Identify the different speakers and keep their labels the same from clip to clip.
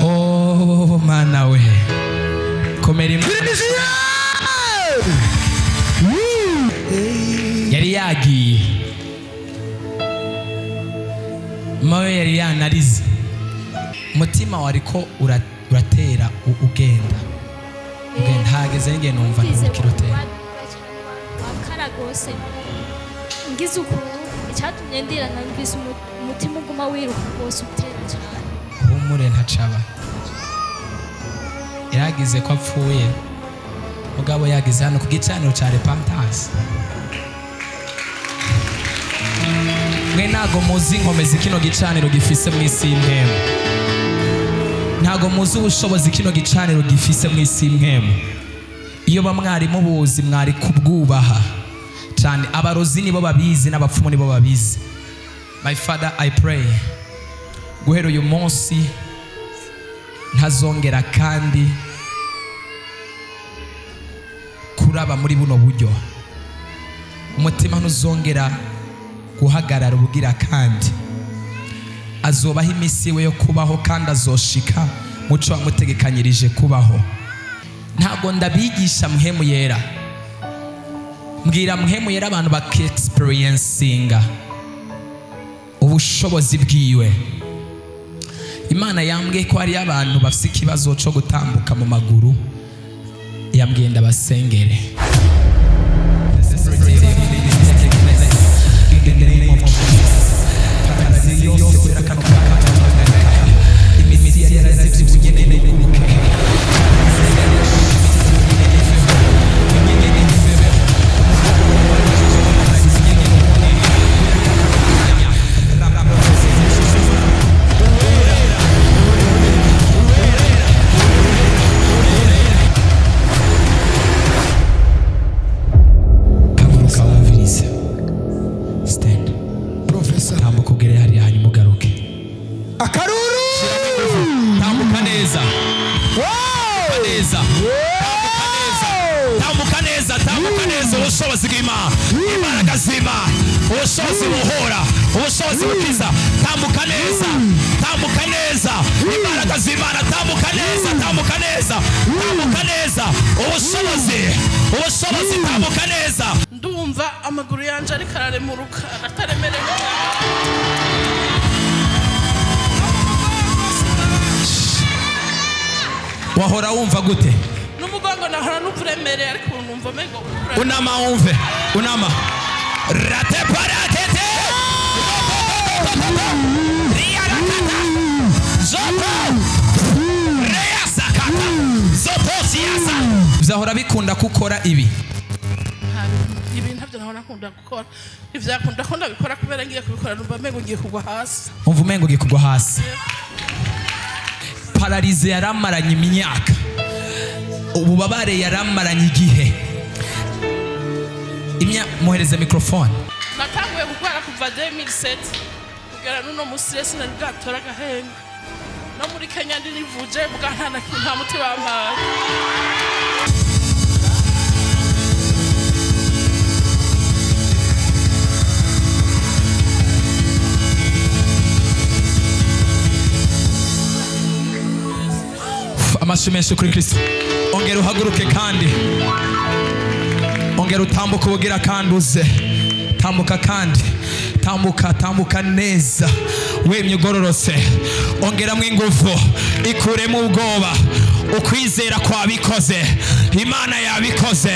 Speaker 1: Oh mana we komera yari yagiye mawe yari yanarize umutima wariko uratera ugenda hageze ngiye numva ntukirotera
Speaker 2: wakaragose ngize ukuntu icyatumye ndira nangise umutima uguma wiruka rwose utera cyane
Speaker 1: humure ntacaba yaragize ko apfuye mugabo yagize hano ku gicaniro cya repentance mwe ntago muzi inkomezi kino gicaniro gifise mu isi y'impemu ntago muzi ubushobozi kino gicaniro gifise mu isi y'impemu iyo bamwari mubuzi mwari kubwubaha cyane abarozi nibo babizi n'abapfumu nibo babizi. My Father, I pray guhera uyu munsi ntazongera kandi kuraba muri buno buryo, umutima ntuzongera guhagarara ubugira kandi azobaho iminsi we yo kubaho kandi azoshika muco wamutegekanyirije kubaho. Ntabwo ndabigisha muhemu yera, mbwira muhemu yera abantu baki-experiencinga ubushobozi bwiwe. Imana yambwiye ko hari abantu bafite ikibazo cyo gutambuka mu maguru, yambwiye ndabasengere. Ubushobozi bw'Imana, imbaraga z'Imana, ubushobozi buhora, ubushobozi bukiza. Tambuka neza, tambuka neza, imbaraga z'Imana, tambuka neza, tambuka neza, tambuka neza, ubushobozi, tambuka neza.
Speaker 3: Ndumva amaguru yanje ari kararemuruka ataremerewe.
Speaker 1: Wahora wumva gute?
Speaker 3: N'umugongo nahora n'uburemere ariko numva mengo.
Speaker 1: Unama umve, unama. Rate paratete. Riarakata. Zoto. Reasakata. Zoto siasa. Bizahora bikunda gukora ibi.
Speaker 3: Ibi ntabyo nahora nkunda gukora. Ivyakunda ko ndabikora kubera ngiye kubikora numva mengo ngiye kugwa hasi.
Speaker 1: Umva mengo ngiye kugwa hasi. Paralize yaramaranye imyaka. Ububabare yaramaranye igihe. Muhereze microphone.
Speaker 3: Natanguye gukora kuva 2007 kugera nuno musiresi nari bwatora gahenga. No muri Kenya ndi nivuje bwa nta muti bampaye.
Speaker 1: Amashimeshe kuri Kristo. Ongera uhaguruke kandi ongera utambuka ubugira kandi uze. Tambuka kandi tambuka neza wemye ugororotse. Ongeramo ingufu, ikuremo ubwoba. Ukwizera kwabikoze, Imana yabikoze.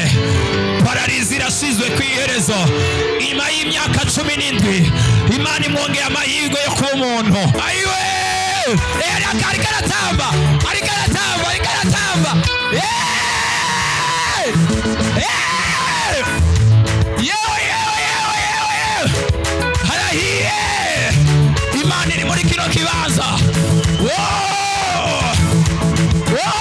Speaker 1: Paralize irashizwe ku iherezo. Ima y'imyaka 17 Imana imwongeye amahirwe yo kuba umuntu. Ayiwe arikaratamba. Imana iri muri kino kibanza. Wow! Wow!